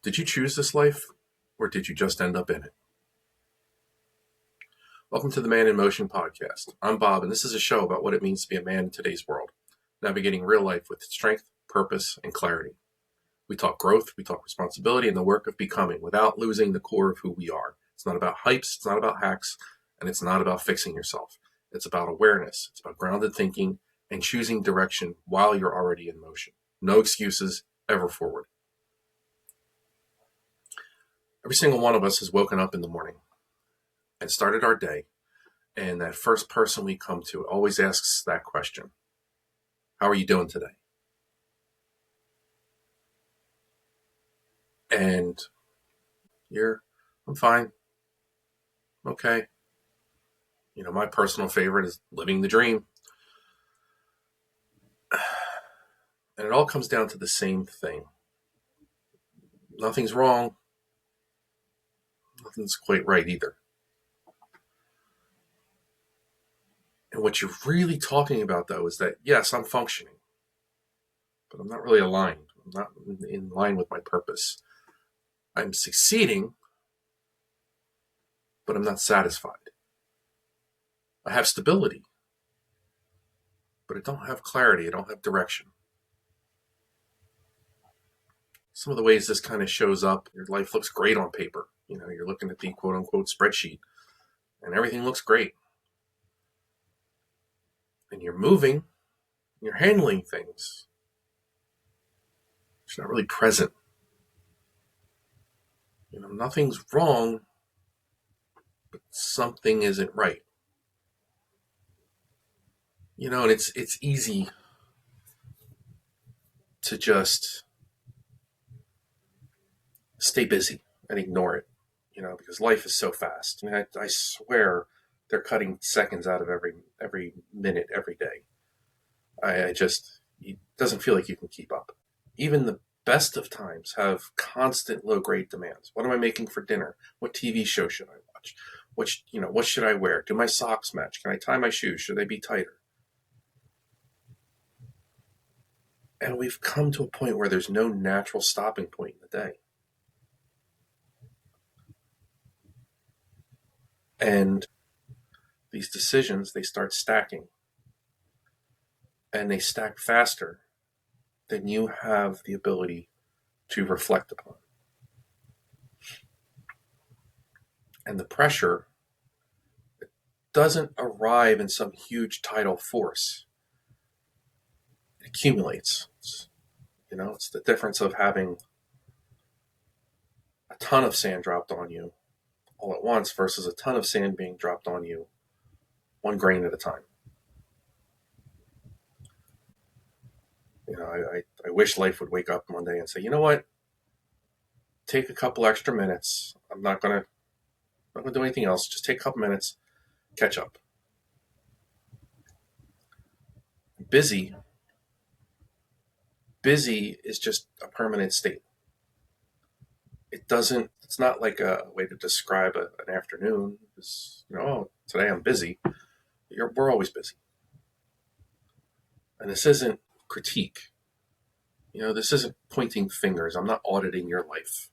Did you choose this life, or did you just end up in it? Welcome to the Man in Motion podcast. I'm Bob, and this is a show about what it means to be a man in today's world, navigating real life with strength, purpose, and clarity. We talk growth, we talk responsibility, and the work of becoming without losing the core of who we are. It's not about hypes, it's not about hacks, and it's not about fixing yourself. It's about awareness, it's about grounded thinking, and choosing direction while you're already in motion. No excuses, ever forward. Every single one of us has woken up in the morning and started our day, and that first person we come to always asks that question: how are you doing today? And I'm fine. Okay. My personal favorite is living the dream. And it all comes down to the same thing. Nothing's wrong. Nothing's quite right either. And what you're really talking about, though, is that, yes, I'm functioning, but I'm not really aligned. I'm not in line with my purpose. I'm succeeding, but I'm not satisfied. I have stability, but I don't have clarity. I don't have direction. Some of the ways this kind of shows up, your life looks great on paper. You're looking at the quote unquote spreadsheet and everything looks great. And you're moving, you're handling things. It's not really present. Nothing's wrong, but something isn't right. And it's easy to just stay busy and ignore it, because life is so fast. I swear they're cutting seconds out of every minute, every day. It doesn't feel like you can keep up. Even the best of times have constant low-grade demands. What am I making for dinner? What TV show should I watch? What should I wear? Do my socks match? Can I tie my shoes? Should they be tighter? And we've come to a point where there's no natural stopping point in the day. And these decisions, they start stacking. And they stack faster than you have the ability to reflect upon. And the pressure doesn't arrive in some huge tidal force. It accumulates. It's the difference of having a ton of sand dropped on you all at once versus a ton of sand being dropped on you one grain at a time. I wish life would wake up one day and say, you know what? Take a couple extra minutes. I'm not gonna do anything else. Just take a couple minutes, catch up. Busy is just a permanent state. It's not like a way to describe an afternoon. It's, today I'm busy. We're always busy. And this isn't critique. This isn't pointing fingers. I'm not auditing your life.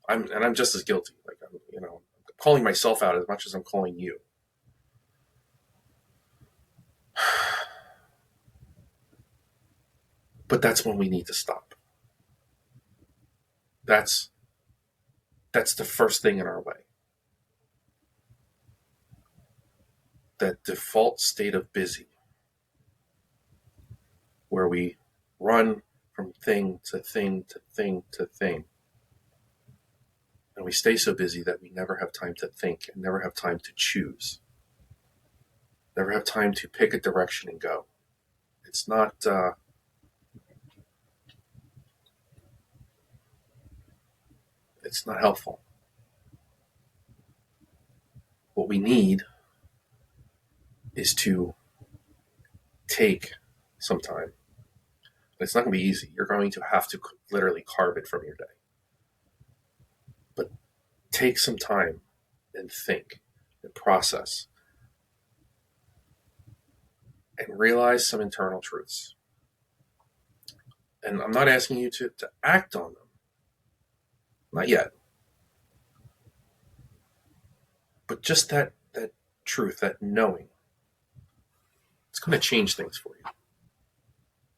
I'm just as guilty. I'm calling myself out as much as I'm calling you. But that's when we need to stop. That's the first thing in our way. That default state of busy, where we run from thing to thing to thing to thing. And we stay so busy that we never have time to think and never have time to choose. Never have time to pick a direction and go. It's not helpful. What we need is to take some time. It's not going to be easy. You're going to have to literally carve it from your day. But take some time and think and process and realize some internal truths. And I'm not asking you to act on them. Not yet. But just that truth, that knowing, it's going to change things for you.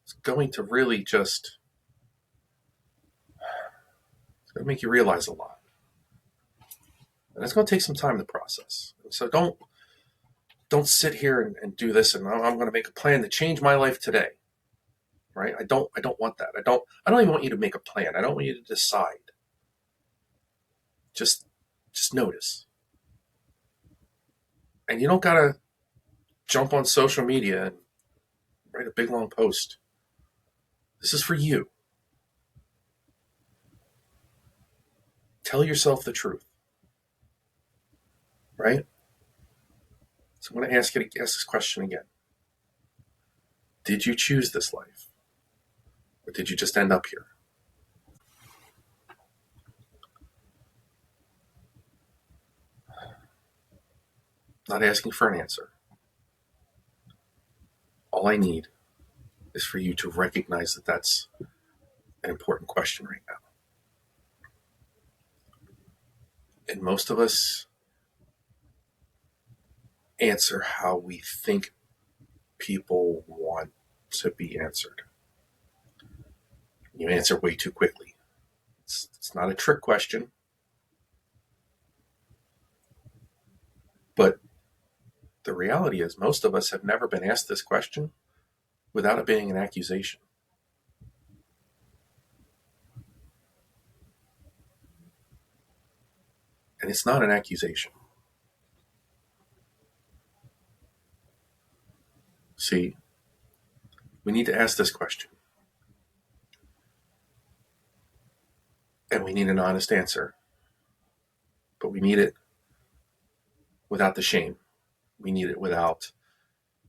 It's going to really just, it's going to make you realize a lot. And it's going to take some time to process. So don't sit here and do this and I'm going to make a plan to change my life today. Right? I don't want that. I don't even want you to make a plan. I don't want you to decide. Just notice. And you don't gotta jump on social media and write a big long post. This is for you. Tell yourself the truth. Right? So I'm going to ask you to ask this question again. Did you choose this life? Or did you just end up here? Not asking for an answer. All I need is for you to recognize that that's an important question right now. And most of us answer how we think people want to be answered. You answer way too quickly. It's not a trick question. But the reality is most of us have never been asked this question without it being an accusation. And it's not an accusation. See, we need to ask this question. And we need an honest answer. But we need it without the shame. We need it without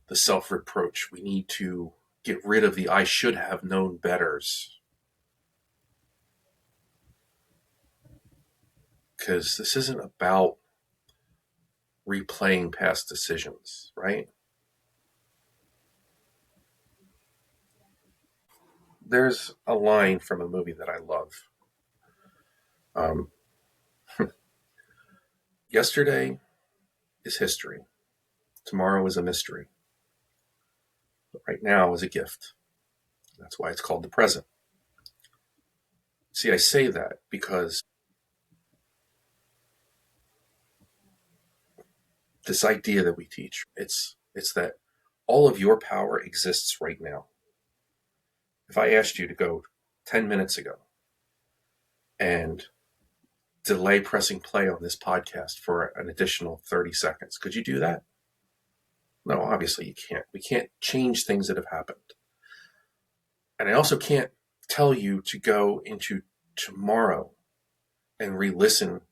the self-reproach. We need to get rid of the I should have known betters. Because this isn't about replaying past decisions, right? There's a line from a movie that I love. Yesterday is history. Tomorrow is a mystery. But right now is a gift. That's why it's called the present. See, I say that because this idea that we teach, it's that all of your power exists right now. If I asked you to go 10 minutes ago and delay pressing play on this podcast for an additional 30 seconds, could you do that? No, obviously you can't. We can't change things that have happened. And I also can't tell you to go into tomorrow and re-listen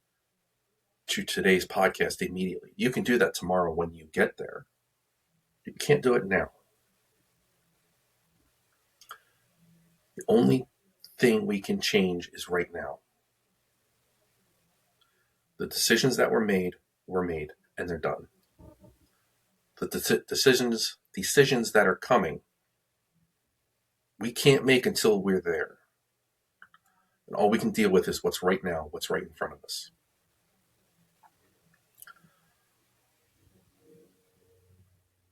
to today's podcast immediately. You can do that tomorrow when you get there. You can't do it now. The only thing we can change is right now. The decisions that were made, and they're done. The decisions that are coming, we can't make until we're there. And all we can deal with is what's right now, what's right in front of us.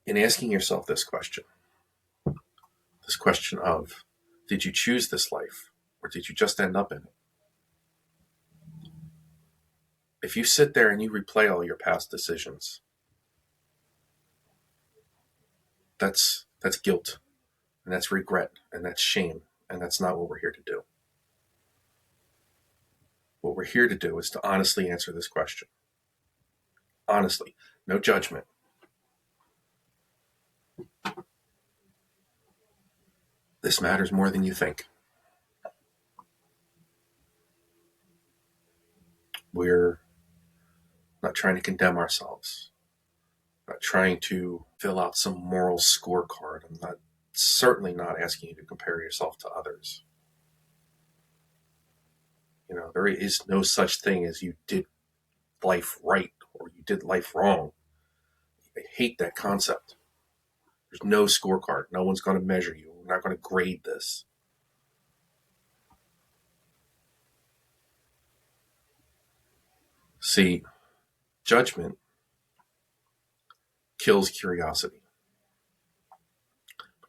In asking yourself this question of, did you choose this life or did you just end up in it? If you sit there and you replay all your past decisions, that's guilt, and that's regret, and that's shame, and that's not what we're here to do. What we're here to do is to honestly answer this question. Honestly, no judgment. This matters more than you think. We're not trying to condemn ourselves. Not trying to fill out some moral scorecard. I'm certainly not asking you to compare yourself to others. There is no such thing as you did life right or you did life wrong. I hate that concept. There's no scorecard. No one's going to measure you. We're not going to grade this. See, judgment kills curiosity.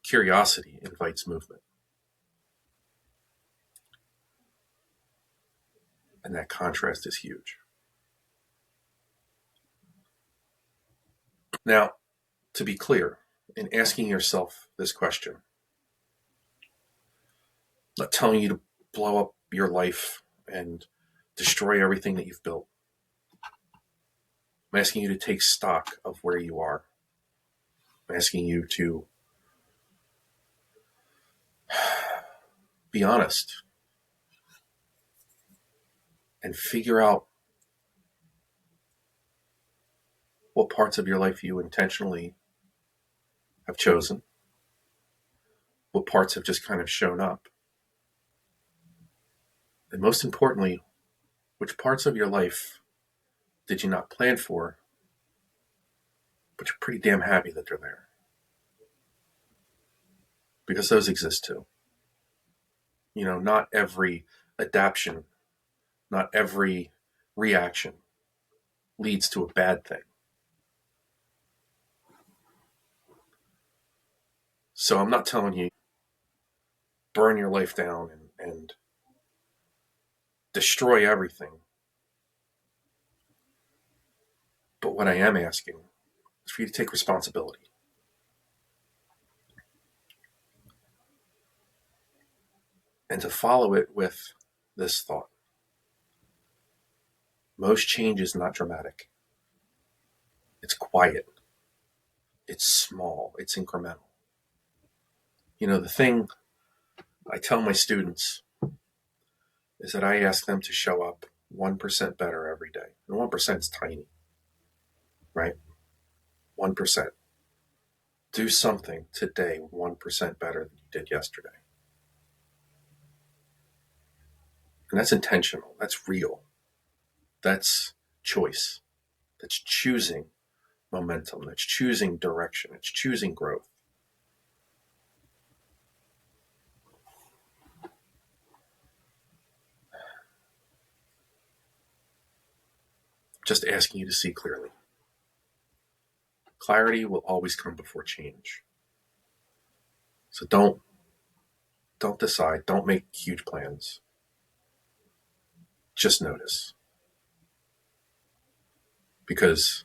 Curiosity invites movement. And that contrast is huge. Now, to be clear, in asking yourself this question, I'm not telling you to blow up your life and destroy everything that you've built. I'm asking you to take stock of where you are. I'm asking you to be honest and figure out what parts of your life you intentionally have chosen, what parts have just kind of shown up, and most importantly, which parts of your life did you not plan for, but you're pretty damn happy that they're there. Because those exist too. Not every adaptation, not every reaction leads to a bad thing. So I'm not telling you burn your life down and destroy everything. But what I am asking is for you to take responsibility. And to follow it with this thought. Most change is not dramatic. It's quiet. It's small. It's incremental. The thing I tell my students is that I ask them to show up 1% better every day. And 1% is tiny, right? 1%. Do something today 1% better than you did yesterday. And that's intentional. That's real. That's choice. That's choosing momentum. That's choosing direction. It's choosing growth. Just asking you to see clearly. Clarity will always come before change. So don't decide. Don't make huge plans. Just notice. Because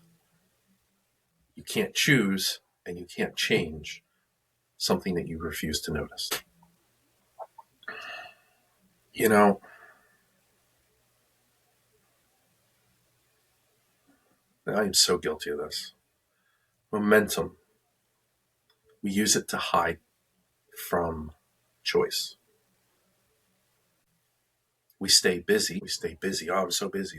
you can't choose and you can't change something that you refuse to notice. I am so guilty of this. Momentum. We use it to hide from choice. We stay busy. Oh, I'm so busy.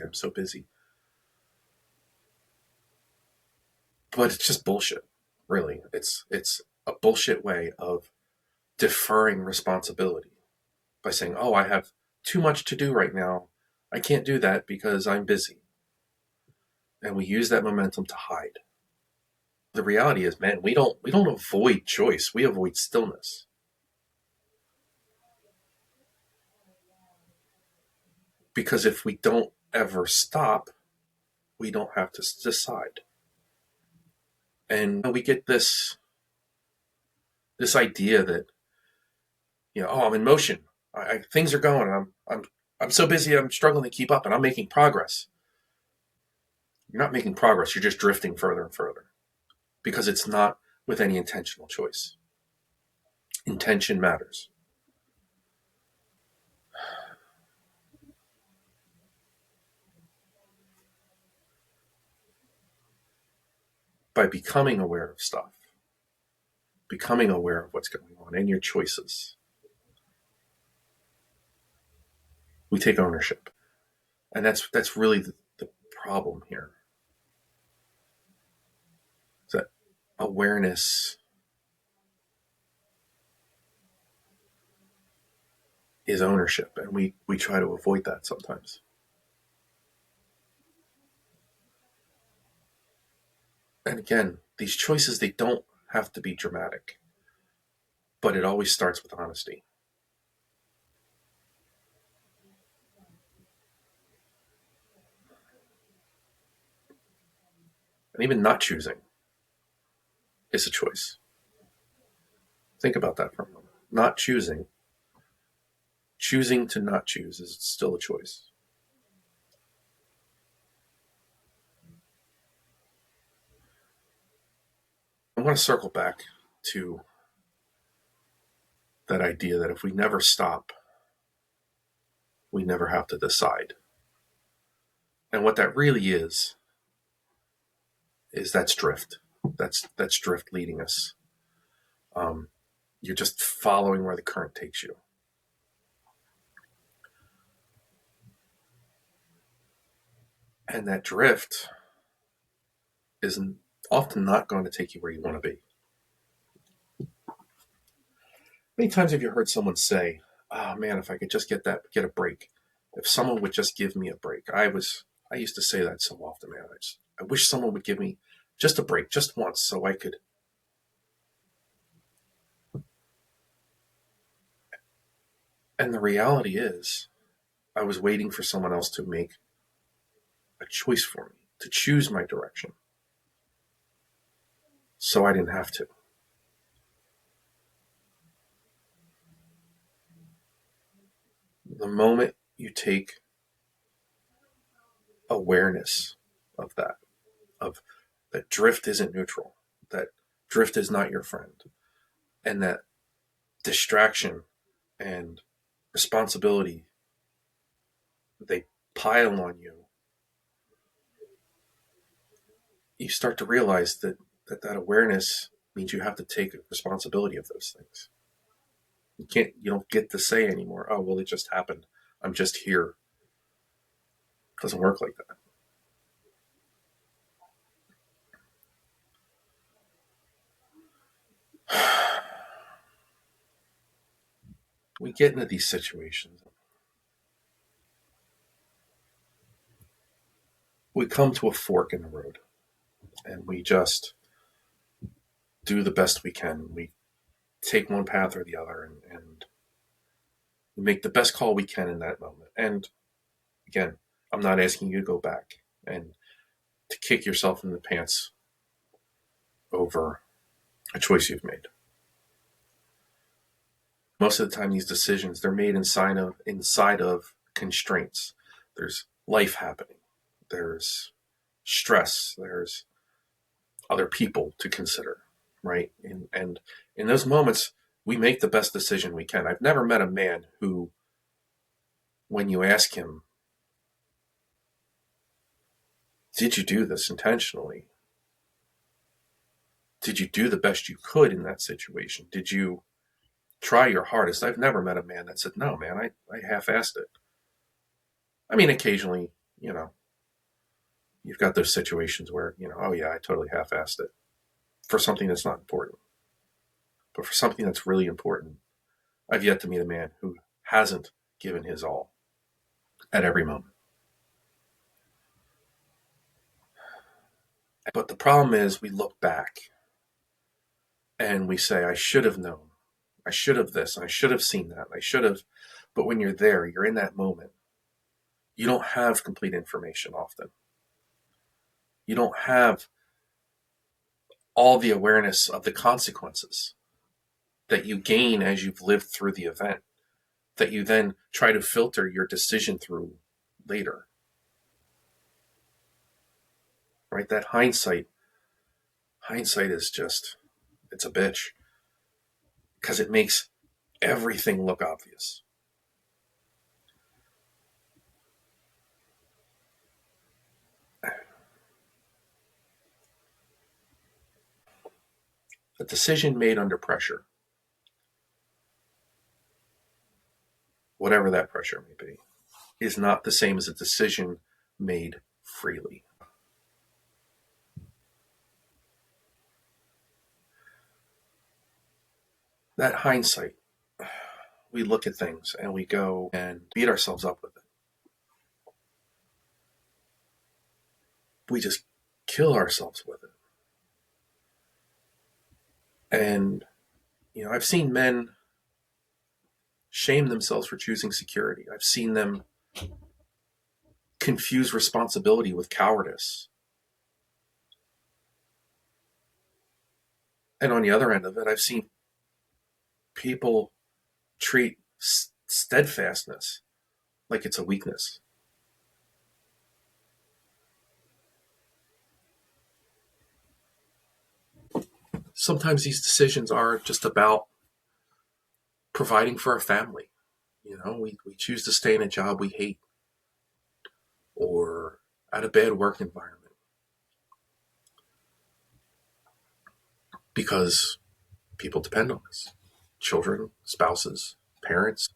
But it's just bullshit, really. It's a bullshit way of deferring responsibility by saying, oh, I have too much to do right now. I can't do that because I'm busy. And we use that momentum to hide. The reality is, man, we don't avoid choice. We avoid stillness. Because if we don't ever stop, we don't have to decide. And we get this idea that, oh, I'm in motion. Things are going. I'm so busy. I'm struggling to keep up, and I'm making progress. You're not making progress. You're just drifting further and further, because it's not with any intentional choice. Intention matters. By becoming aware of stuff, becoming aware of what's going on and your choices, we take ownership. And that's really the problem here. That awareness is ownership, and we try to avoid that sometimes. And again, these choices, they don't have to be dramatic, but it always starts with honesty. And even not choosing is a choice. Think about that for a moment. Not choosing, choosing to not choose is still a choice. I want to circle back to that idea that if we never stop, we never have to decide. And what that really is that's drift. That's drift leading us. You're just following where the current takes you. And that drift is often not going to take you where you want to be. Many times have you heard someone say, "Oh man, if I could just get a break. If someone would just give me a break." I used to say that so often, man. I wish someone would give me just a break, just once, so I could. And the reality is, I was waiting for someone else to make a choice for me, to choose my direction, so I didn't have to. The moment you take awareness of that drift isn't neutral, that drift is not your friend, and that distraction and responsibility, they pile on you, you start to realize that awareness means you have to take responsibility of those things. You don't get to say anymore, "Oh, well, it just happened. I'm just here." It doesn't work like that. We get into these situations. We come to a fork in the road and we just do the best we can. We take one path or the other, and we make the best call we can in that moment. And again, I'm not asking you to go back and to kick yourself in the pants over a choice you've made. Most of the time, these decisions, they're made inside of constraints. There's life happening. There's stress. There's other people to consider, right? And in those moments, we make the best decision we can. I've never met a man who, when you ask him, "Did you do this intentionally? Did you do the best you could in that situation? Did you try your hardest?" I've never met a man that said, "No, man, I half-assed it." I mean, occasionally, you know, you've got those situations where, "Oh yeah, I totally half-assed it," for something that's not important. But for something that's really important, I've yet to meet a man who hasn't given his all at every moment. But the problem is we look back and we say, "I should have known. I should have this. I should have seen that. I should have." But when you're there, you're in that moment. You don't have complete information often. You don't have all the awareness of the consequences that you gain as you've lived through the event, that you then try to filter your decision through later. Right? That hindsight is just, it's a bitch because it makes everything look obvious. A decision made under pressure, whatever that pressure may be, is not the same as a decision made freely. That hindsight, we look at things and we go and beat ourselves up with it. We just kill ourselves with it. And, I've seen men shame themselves for choosing security. I've seen them confuse responsibility with cowardice. And on the other end of it, I've seen people treat steadfastness like it's a weakness. Sometimes these decisions are just about providing for our family. We choose to stay in a job we hate or at a bad work environment because people depend on us. Children, spouses, parents,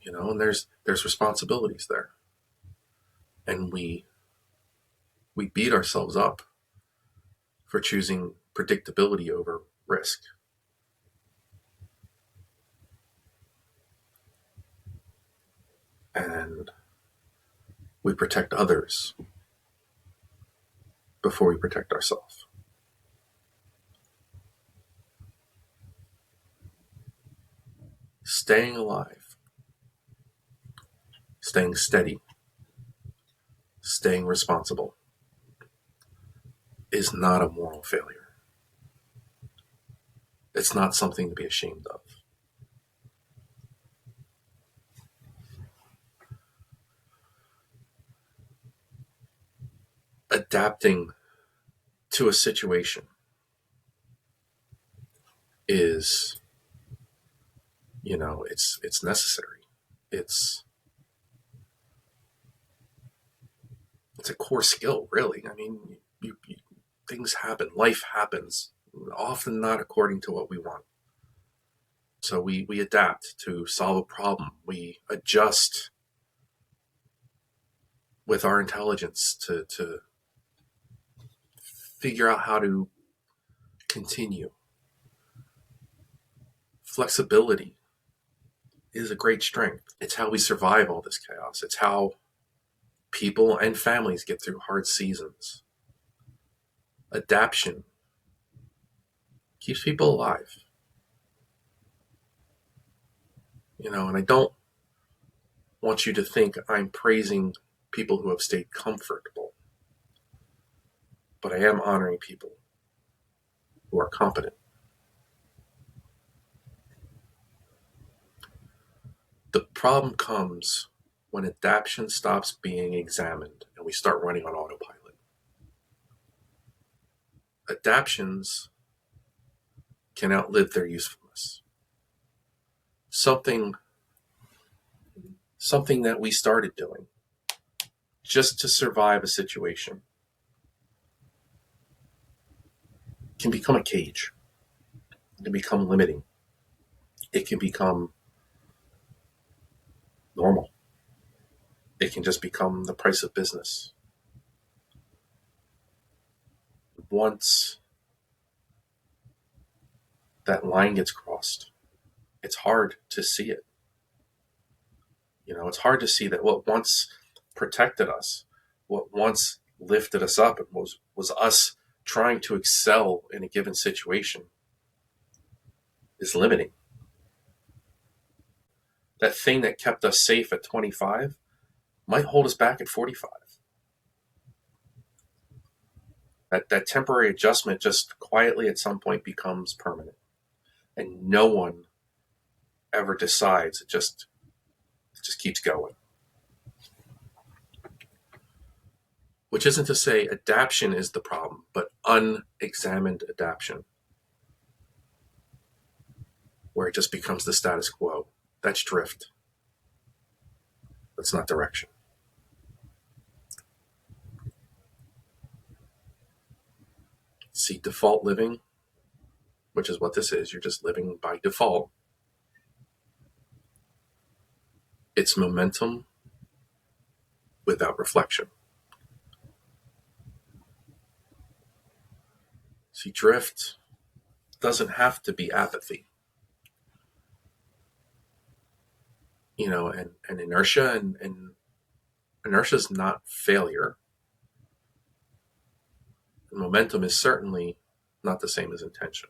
and there's responsibilities there. And we beat ourselves up for choosing predictability over risk. And we protect others before we protect ourselves. Staying alive, staying steady, staying responsible is not a moral failure. It's not something to be ashamed of. Adapting to a situation is, it's necessary. It's a core skill, really. I mean, things happen, life happens, often not according to what we want. So we adapt to solve a problem. We adjust with our intelligence to figure out how to continue. Flexibility is a great strength. It's how we survive all this chaos. It's how people and families get through hard seasons. Adaptation keeps people alive. And I don't want you to think I'm praising people who have stayed comfortable, but I am honoring people who are competent. The problem comes when adaptation stops being examined and we start running on autopilot. Adaptations can outlive their usefulness. Something that we started doing just to survive a situation can become a cage. It can become limiting. It can become normal. It can just become the price of business. Once that line gets crossed, it's hard to see it. It's hard to see that what once protected us, what once lifted us up, was us trying to excel in a given situation, is limiting. That thing that kept us safe at 25 might hold us back at 45. That temporary adjustment just quietly at some point becomes permanent. And no one ever decides. It just keeps going. Which isn't to say adaptation is the problem, but unexamined adaptation, where it just becomes the status quo. That's drift. That's not direction. See, default living, which is what this is, you're just living by default. It's momentum without reflection. See, drift doesn't have to be apathy. And inertia and inertia is not failure. And momentum is certainly not the same as intention.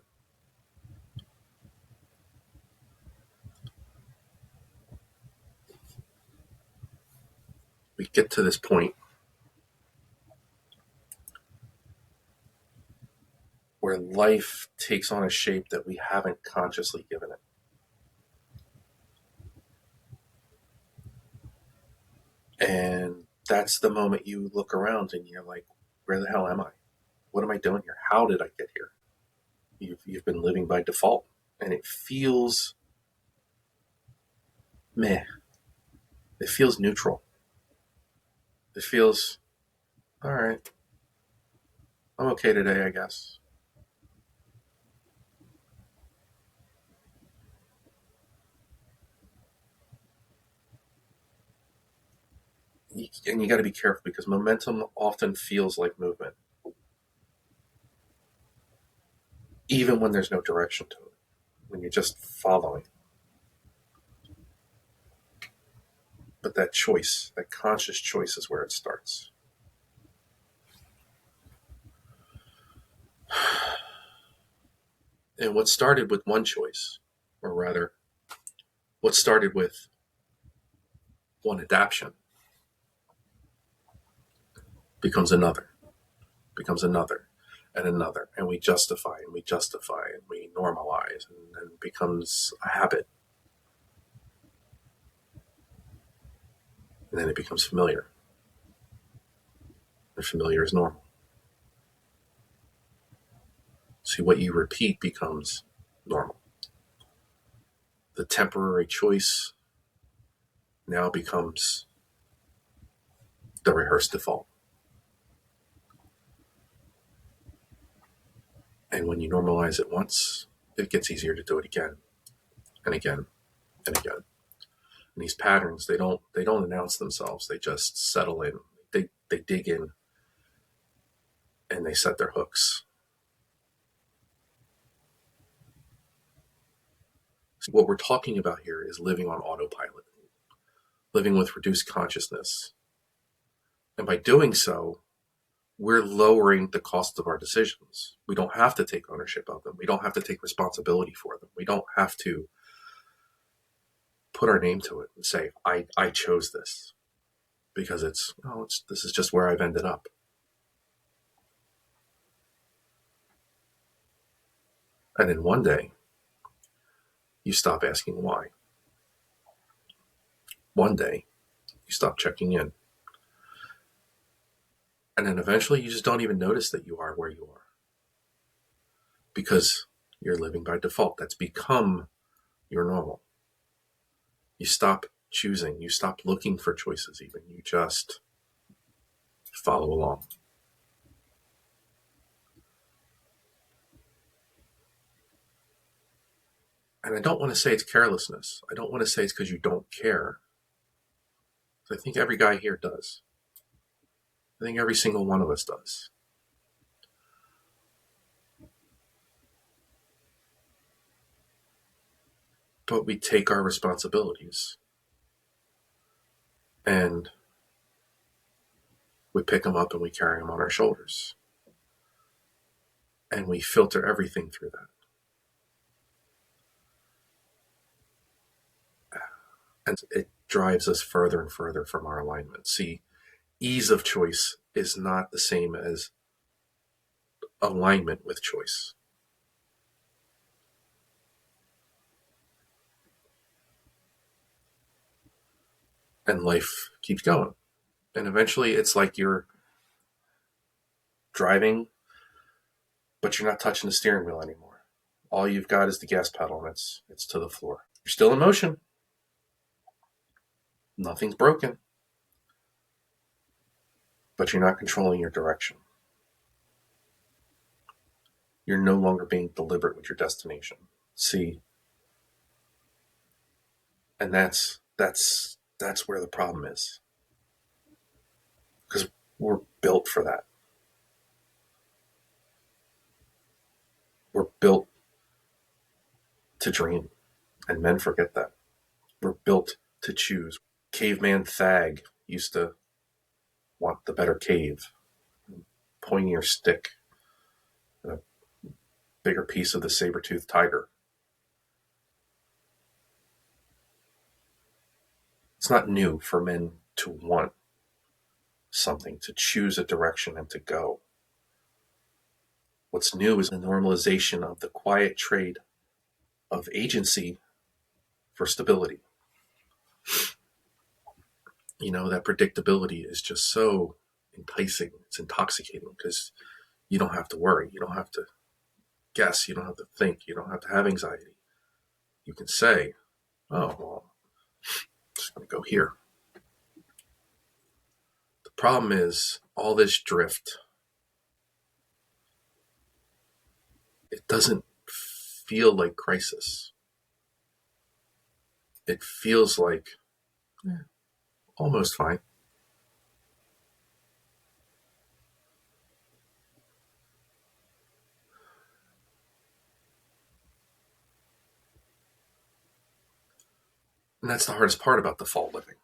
We get to this point where life takes on a shape that we haven't consciously given it. And that's the moment you look around and you're like, where the hell am I? What am I doing here? How did I get here? You've been living by default, and it feels meh. It feels neutral. It feels, all right, I'm okay today, I guess. And you got to be careful because momentum often feels like movement, even when there's no direction to it, when you're just following. But that choice, that conscious choice, is where it starts. And what started with one choice, or rather, what started with one adaptation, becomes another, and another. And we justify and we justify and we normalize, and then it becomes a habit. And then it becomes familiar. And familiar is normal. See, what you repeat becomes normal. The temporary choice now becomes the rehearsed default. And when you normalize it once, it gets easier to do it again and again and again. And these patterns, they don't announce themselves. They just settle in. They dig in and they set their hooks. So what we're talking about here is living on autopilot, living with reduced consciousness. And by doing so, we're lowering the cost of our decisions. We don't have to take ownership of them. We don't have to take responsibility for them. We don't have to put our name to it and say, I chose this because this is just where I've ended up. And then one day, you stop asking why. One day, you stop checking in. And then eventually, you just don't even notice that you are where you are because you're living by default. That's become your normal. You stop choosing. You stop looking for choices even. You just follow along. And I don't want to say it's carelessness. I don't want to say it's because you don't care. I think every guy here does. I think every single one of us does. But we take our responsibilities and we pick them up and we carry them on our shoulders. And we filter everything through that. And it drives us further and further from our alignment. See, ease of choice is not the same as alignment with choice. And life keeps going. And eventually it's like you're driving, but you're not touching the steering wheel anymore. All you've got is the gas pedal, and it's to the floor. You're still in motion. Nothing's broken. But you're not controlling your direction. You're no longer being deliberate with your destination. See, and that's where the problem is. Because we're built for that. We're built to dream. And men forget that. We're built to choose. Caveman Thag used to want the better cave. Pointier stick. And a bigger piece of the saber-toothed tiger. It's not new for men to want something, to choose a direction and to go. What's new is the normalization of the quiet trade of agency for stability. That predictability is just so enticing. It's intoxicating because you don't have to worry. You don't have to guess. You don't have to think. You don't have to have anxiety. You can say, oh, well, I'm just going to go here. The problem is all this drift, it doesn't feel like crisis. It feels like almost fine. And that's the hardest part about default living.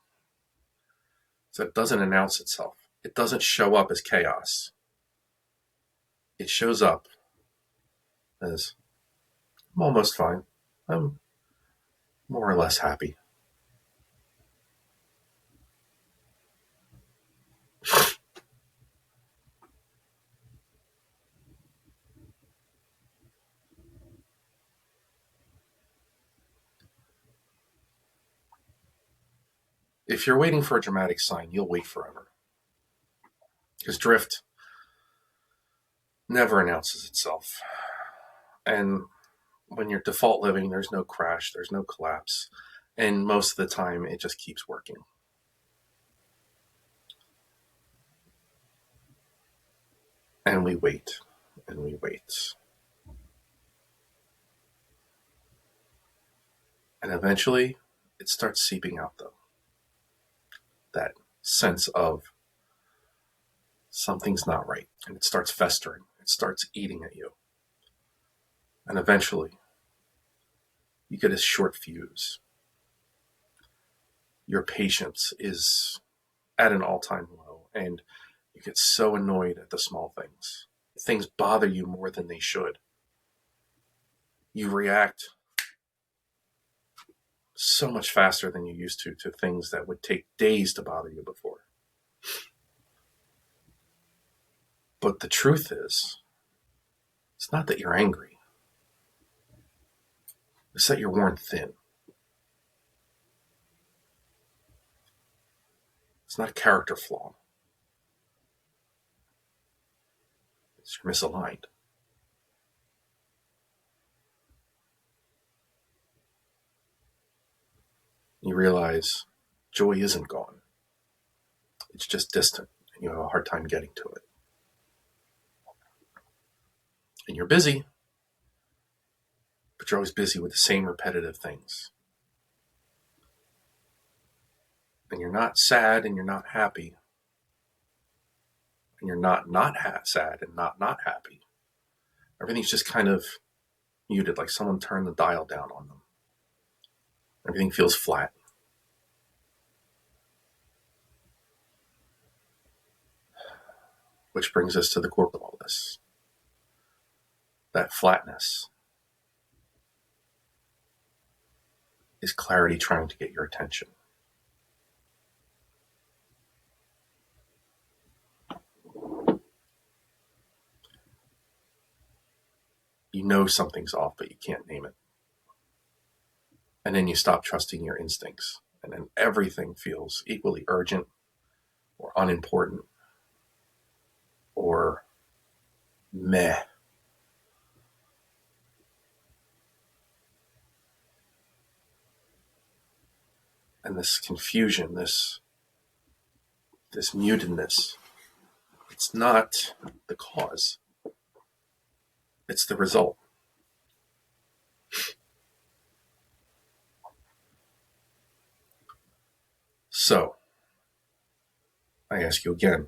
So it doesn't announce itself. It doesn't show up as chaos. It shows up as I'm almost fine. I'm more or less happy. If you're waiting for a dramatic sign, you'll wait forever. Because drift never announces itself. And when you're default living, there's no crash, there's no collapse. And most of the time, it just keeps working. And we wait, and we wait. And eventually, it starts seeping out, though. That sense of something's not right. And it starts festering. It starts eating at you. And eventually, you get a short fuse. Your patience is at an all-time low, and you get so annoyed at the small things. Things bother you more than they should. You react so much faster than you used to things that would take days to bother you before. But the truth is, it's not that you're angry. It's that you're worn thin. It's not a character flaw. It's you're misaligned. You realize joy isn't gone. It's just distant, and you have a hard time getting to it. And you're busy, but you're always busy with the same repetitive things. And you're not sad, and you're not happy. And you're not sad and not happy. Everything's just kind of muted, like someone turned the dial down on them. Everything feels flat. Which brings us to the core of all this. That flatness is clarity trying to get your attention. You know something's off, but you can't name it. And then you stop trusting your instincts. And then everything feels equally urgent or unimportant or meh. And this confusion, this mutedness, it's not the cause. It's the result. So, I ask you again,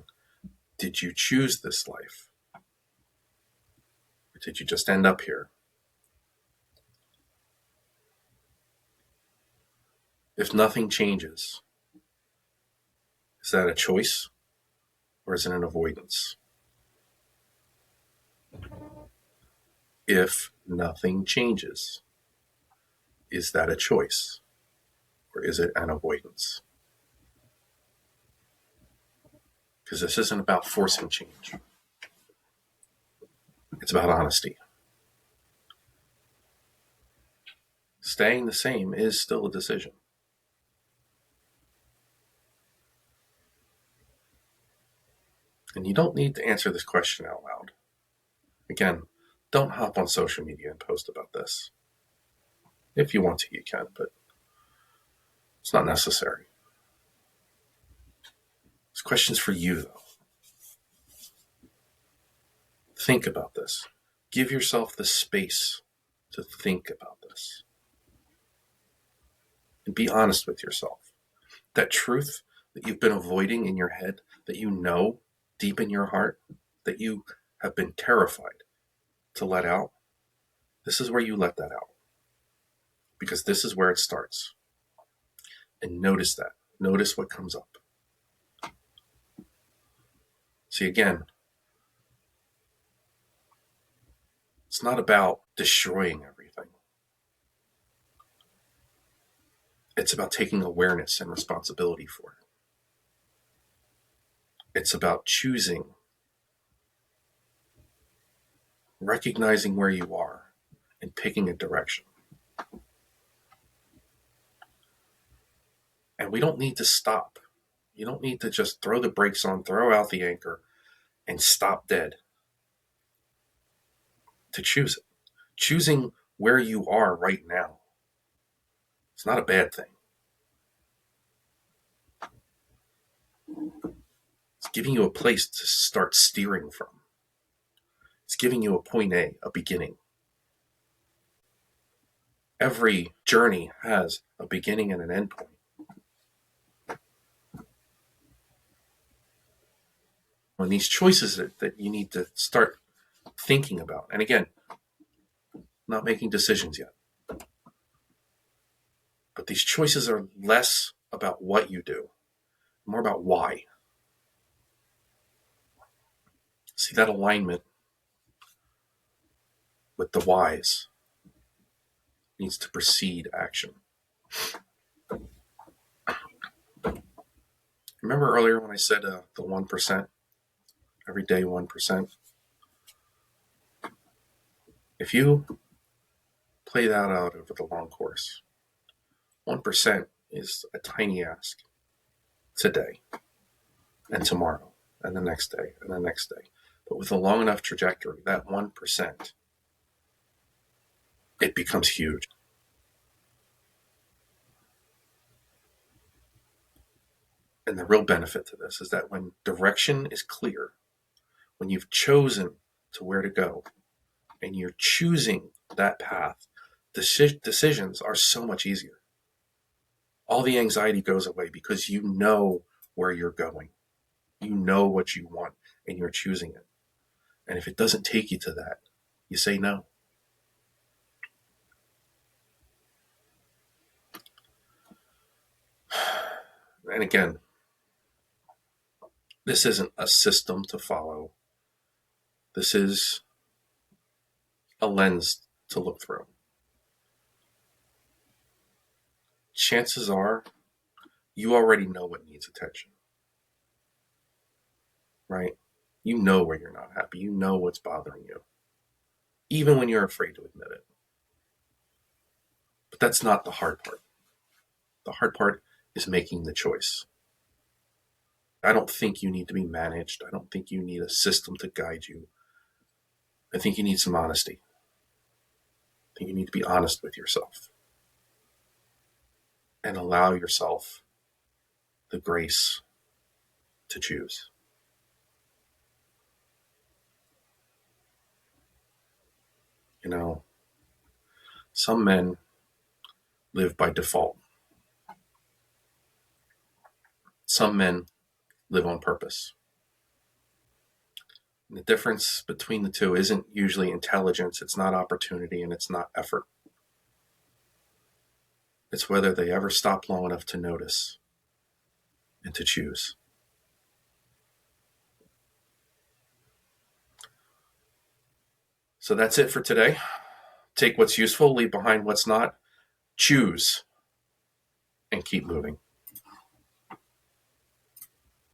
did you choose this life? Or did you just end up here? If nothing changes, is that a choice or is it an avoidance? If nothing changes, is that a choice or is it an avoidance? Because this isn't about forcing change. It's about honesty. Staying the same is still a decision. And you don't need to answer this question out loud. Again, don't hop on social media and post about this. If you want to, you can, but it's not necessary. This question's for you, though. Think about this. Give yourself the space to think about this. And be honest with yourself. That truth that you've been avoiding in your head, that you know deep in your heart, that you have been terrified to let out, this is where you let that out. Because this is where it starts. And notice that. Notice what comes up. See, again, it's not about destroying everything. It's about taking awareness and responsibility for it. It's about choosing, recognizing where you are, and picking a direction. And we don't need to stop. You don't need to just throw the brakes on, throw out the anchor, and stop dead. To choose it. Choosing where you are right now. It's not a bad thing. It's giving you a place to start steering from. It's giving you a point A, a beginning. Every journey has a beginning and an end point. And these choices that you need to start thinking about. And again, not making decisions yet. But these choices are less about what you do, more about why. See, that alignment with the whys needs to precede action. Remember earlier when I said the 1%? Every day 1%? If you play that out over the long course, 1% is a tiny ask today and tomorrow and the next day and the next day. But with a long enough trajectory, that 1%, it becomes huge. And the real benefit to this is that when direction is clear, when you've chosen to where to go, and you're choosing that path, decisions are so much easier. All the anxiety goes away because you know where you're going. You know what you want, and you're choosing it. And if it doesn't take you to that, you say no. And again, this isn't a system to follow. This is a lens to look through. Chances are you already know what needs attention, right? You know where you're not happy. You know what's bothering you, even when you're afraid to admit it. But that's not the hard part. The hard part is making the choice. I don't think you need to be managed. I don't think you need a system to guide you. I think you need some honesty. I think you need to be honest with yourself and allow yourself the grace to choose. You know, some men live by default. Some men live on purpose. And the difference between the two isn't usually intelligence, it's not opportunity, and it's not effort. It's whether they ever stop long enough to notice and to choose. So that's it for today. Take what's useful, leave behind what's not, choose, and keep moving.